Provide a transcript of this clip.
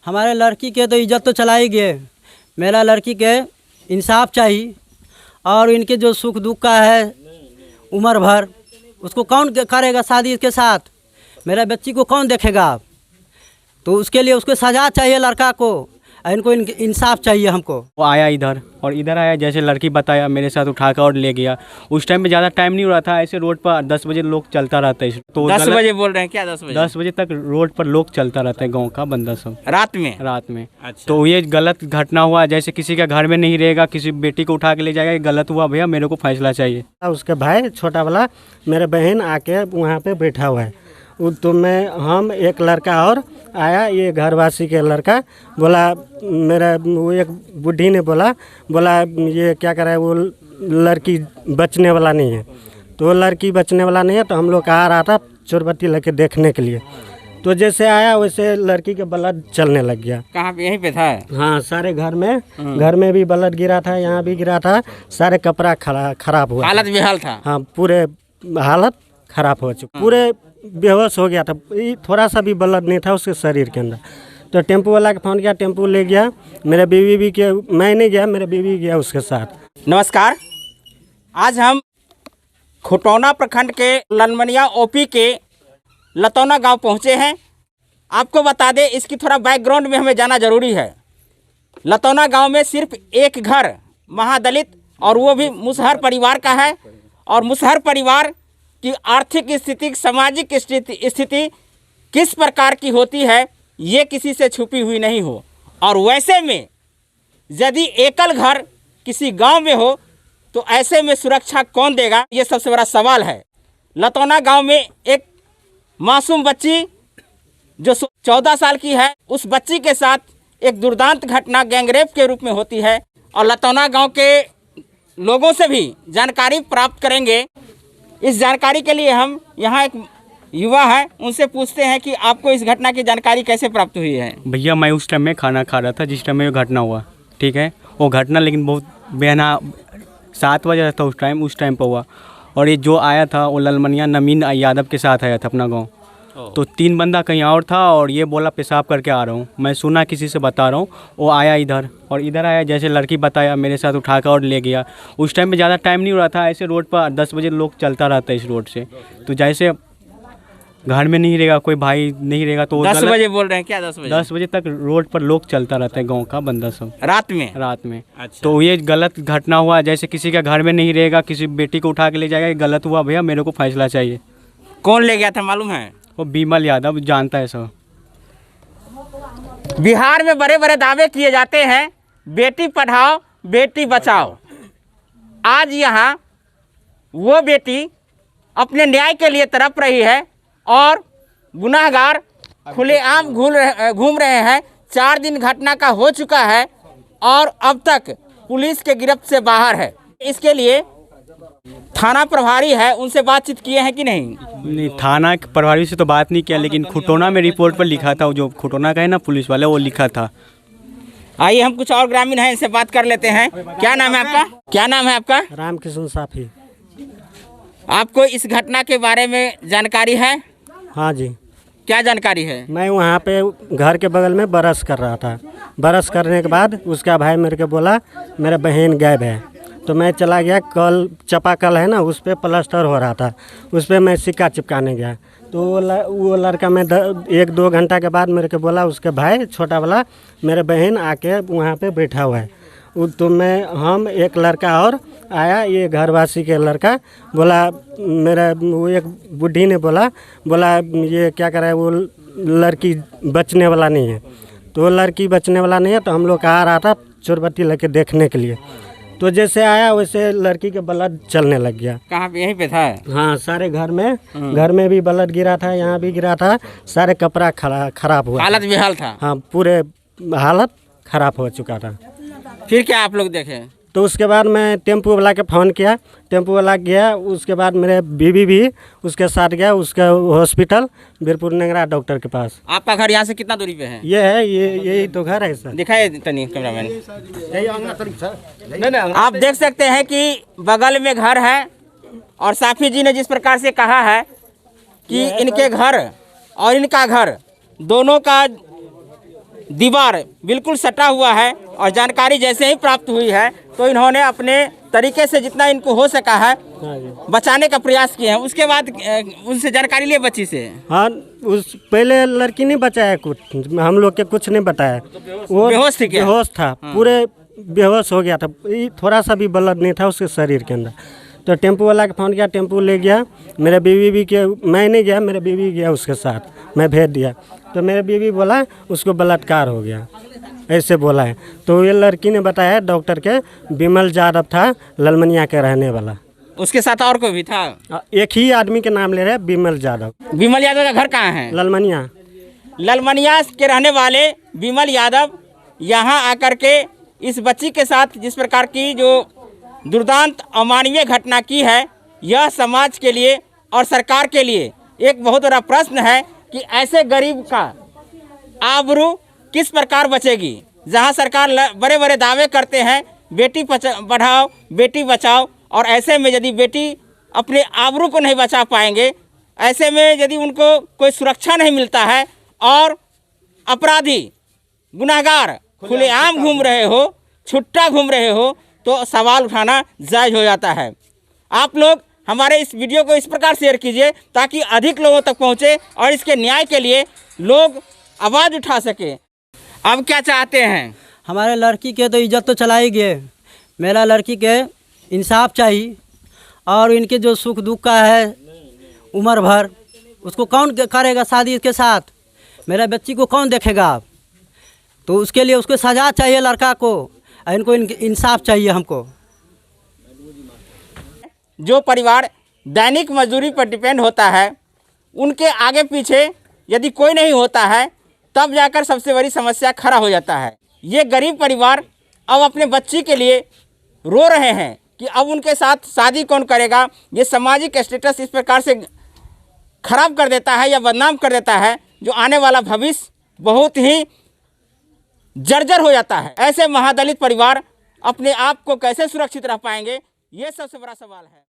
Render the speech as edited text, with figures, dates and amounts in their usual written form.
हमारे लड़की के तो इज्जत तो चला ही गए। मेरा लड़की के इंसाफ चाहिए और इनके जो सुख दुख का है उम्र भर उसको कौन करेगा शादी के साथ, मेरा बच्ची को कौन देखेगा। तो उसके लिए उसको सज़ा चाहिए लड़का को, इनको इंसाफ चाहिए हमको। वो आया इधर और इधर आया, जैसे लड़की बताया मेरे साथ उठाकर और ले गया। उस टाइम में ज़्यादा टाइम नहीं हो रहा था, ऐसे रोड पर 10 बजे लोग चलता रहता है। तो 10 बजे बोल रहे हैं क्या? 10 बजे 10 बजे तक रोड पर लोग चलता रहता है, गांव का बंदा सब रात में। अच्छा। तो ये गलत घटना हुआ, जैसे किसी का घर में नहीं रहेगा, किसी बेटी को उठा के ले जाएगा, ये गलत हुआ। भैया मेरे को फैसला चाहिए। उसके भाई छोटा वाला मेरे बहन आके वहाँ पे बैठा हुआ है। तो हम एक लड़का और आया, ये घरवासी के लड़का बोला, मेरा वो एक बुढ़ी ने बोला ये क्या कर रहा है, वो लड़की बचने वाला नहीं है। तो वो लड़की बचने वाला नहीं है, तो हम लोग आ रहा था चोरबत्ती लेके देखने के लिए। तो जैसे आया वैसे लड़की के ब्लड चलने लग गया। कहाँ पे? यहीं पे था? हाँ, सारे घर में भी ब्लड गिरा था, यहाँ भी गिरा था, सारे कपड़ा खराब हुआ। हालत बेहाल था? हाँ, पूरे हालत खराब हो चुकी, पूरे बेहोश हो गया था। थोड़ा सा भी ब्लड नहीं था उसके शरीर के अंदर। तो टेम्पो वाला के फ़ोन किया, टेम्पो ले गया। मेरा बीवी भी गया, मैं नहीं गया, मेरा बीवी गया उसके साथ। नमस्कार, आज हम खुटौना प्रखंड के लनमनिया ओपी के लतौना गांव पहुंचे हैं। आपको बता दें, इसकी थोड़ा बैकग्राउंड में हमें जाना जरूरी है। लतौना गांव में सिर्फ एक घर महादलित और वो भी मुसहर परिवार का है। और मुसहर परिवार की आर्थिक स्थिति, सामाजिक स्थिति किस प्रकार की होती है ये किसी से छुपी हुई नहीं हो। और वैसे में यदि एकल घर किसी गांव में हो तो ऐसे में सुरक्षा कौन देगा, ये सबसे बड़ा सवाल है। लतौना गांव में एक मासूम बच्ची जो 14 साल की है, उस बच्ची के साथ एक दुर्दांत घटना गैंगरेप के रूप में होती है। और लतौना गांव के लोगों से भी जानकारी प्राप्त करेंगे। इस जानकारी के लिए हम यहाँ एक युवा है, उनसे पूछते हैं कि आपको इस घटना की जानकारी कैसे प्राप्त हुई है। भैया मैं उस टाइम में खाना खा रहा था जिस टाइम में ये घटना हुआ, ठीक है। वो घटना लेकिन बहुत बेहना 7 बजे था उस टाइम पर हुआ। और ये जो आया था वो ललमनिया नमीन यादव के साथ आया था अपना गाँव। तो 3 बंदा कहीं और था और ये बोला पेशाब करके आ रहा हूँ। मैं सुना किसी से बता रहा हूँ। वो आया इधर और इधर आया, जैसे लड़की बताया मेरे साथ उठाकर और ले गया। उस टाइम में ज़्यादा टाइम नहीं हो रहा था, ऐसे रोड पर 10 बजे लोग चलता रहता है इस रोड से। तो जैसे घर में नहीं रहेगा, कोई भाई नहीं रहेगा, तो 10 बजे बोल रहे हैं क्या? 10 बजे 10 बजे तक रोड पर लोग चलता रहता है, गाँव का बंदा सब रात में। अच्छा। तो ये गलत घटना हुआ, जैसे किसी का घर में नहीं रहेगा, किसी बेटी को उठा के ले जाएगा, ये गलत हुआ। भैया मेरे को फैसला चाहिए। कौन ले गया था मालूम है? वो बीमल यादव, जानता है सब। बिहार में बड़े बड़े दावे किए जाते हैं, बेटी पढ़ाओ बेटी बचाओ। आज यहाँ वो बेटी अपने न्याय के लिए तड़प रही है और गुनाहगार खुलेआम घूम रहे हैं। 4 दिन घटना का हो चुका है और अब तक पुलिस के गिरफ्त से बाहर है। इसके लिए थाना प्रभारी है, उनसे बातचीत किए हैं कि नहीं? नहीं, थाना प्रभारी से तो बात नहीं किया, लेकिन खुटौना में रिपोर्ट पर लिखा था। जो खुटौना का है ना पुलिस वाले, वो लिखा था। आइए हम कुछ और ग्रामीण हैं, इनसे बात कर लेते हैं। क्या नाम है आपका? क्या नाम है आपका? रामकिशन साफी। आपको इस घटना के बारे में जानकारी है? हाँ जी। क्या जानकारी है? मैं वहाँ पे घर के बगल में बरस कर रहा था। बरस करने के बाद उसका भाई मेरे को बोला मेरा बहन गायब है। तो मैं चला गया, कल चापाकल है ना, उस पर प्लास्टर हो रहा था, उस पर मैं सिक्का चिपकाने गया। तो वो लड़का मैं 1-2 घंटा के बाद मेरे को बोला, उसके भाई छोटा वाला मेरे बहन आके वहाँ पे बैठा हुआ है। तो हम एक लड़का और आया, ये घरवासी के लड़का बोला, मेरा वो एक बुढ़ी ने बोला ये क्या कर रहा है, वो लड़की बचने वाला नहीं है। तो वो लड़की बचने वाला नहीं है, तो हम लोग आ रहा था चोरबत्ती लेके देखने के लिए। तो जैसे आया वैसे लड़की के ब्लड चलने लग गया। कहाँ पे? यहीं पे था? हाँ, सारे घर में भी ब्लड गिरा था, यहाँ भी गिरा था, सारे कपड़ा खराब हुआ। हालत बेहाल था? हाँ, पूरे हालत खराब हो चुका था। फिर क्या आप लोग देखे? तो उसके बाद मैं टेम्पो वाला के फ़ोन किया, टेम्पो वाला गया। उसके बाद मेरे बीवी भी उसके साथ गया, उसका हॉस्पिटल बीरपुर नेंगरा डॉक्टर के पास। आपका घर यहाँ से कितना दूरी पे है? ये है, यही तो घर है सर। दिखाए तनी कैमरामैन। आप देख सकते हैं कि बगल में घर है और साफी जी ने जिस प्रकार से कहा है कि इनके घर और इनका घर दोनों का दीवार बिल्कुल सटा हुआ है और जानकारी जैसे ही प्राप्त हुई है तो इन्होंने अपने तरीके से जितना इनको हो सका है बचाने का प्रयास किए हैं। उसके बाद उनसे जानकारी लिए बच्ची से। हाँ, उस पहले लड़की नहीं बचाया, कुछ हम लोग के कुछ नहीं बताया। वो बेहोश थी क्या? बेहोश था, पूरे बेहोश हो गया था, थोड़ा सा भी ब्लड नहीं था उसके शरीर के अंदर। तो टेम्पो वाला के फ़ोन किया, टेम्पो ले गया। मेरे बीवी भी के, मैं नहीं गया, मेरे बीवी गया उसके साथ, मैं भेज दिया। तो मेरे बीवी बोला उसको बलात्कार हो गया, ऐसे बोला है। तो ये लड़की ने बताया डॉक्टर के, विमल यादव था, ललमनिया के रहने वाला। उसके साथ और कोई भी था? एक ही आदमी के नाम ले रहे हैं, विमल यादव। विमल यादव का घर कहाँ है? ललमनिया। ललमनिया के रहने वाले विमल यादव यहाँ आकर के इस बच्ची के साथ जिस प्रकार की जो दुर्दांत अमानवीय घटना की है, यह समाज के लिए और सरकार के लिए एक बहुत बड़ा प्रश्न है कि ऐसे गरीब का आबरू किस प्रकार बचेगी। जहां सरकार बड़े बड़े दावे करते हैं बेटी बढ़ाओ बेटी बचाओ, और ऐसे में यदि बेटी अपने आबरू को नहीं बचा पाएंगे, ऐसे में यदि उनको कोई सुरक्षा नहीं मिलता है और अपराधी गुनाहगार खुलेआम घूम रहे हो, छुट्टा घूम रहे हो, तो सवाल उठाना जायज़ हो जाता है। आप लोग हमारे इस वीडियो को इस प्रकार शेयर कीजिए ताकि अधिक लोगों तक पहुंचे और इसके न्याय के लिए लोग आवाज़ उठा सके। अब क्या चाहते हैं? हमारे लड़की के तो इज्जत तो चला ही गए, मेरा लड़की के इंसाफ चाहिए, और इनके जो सुख दुख का है उम्र भर, उसको कौन करेगा शादी इसके साथ? मेरा बच्ची को कौन देखेगा आप? तो उसके लिए उसको सज़ा चाहिए लड़का को, इनको इंसाफ चाहिए हमको। जो परिवार दैनिक मजदूरी पर डिपेंड होता है, उनके आगे पीछे यदि कोई नहीं होता है, तब जाकर सबसे बड़ी समस्या खड़ा हो जाता है। ये गरीब परिवार अब अपने बच्ची के लिए रो रहे हैं कि अब उनके साथ शादी कौन करेगा। ये सामाजिक स्टेटस इस प्रकार से खराब कर देता है या बदनाम कर देता है, जो आने वाला भविष्य बहुत ही जर्जर हो जाता है। ऐसे महादलित परिवार अपने आप को कैसे सुरक्षित रह पाएंगे, ये सबसे बड़ा सवाल है।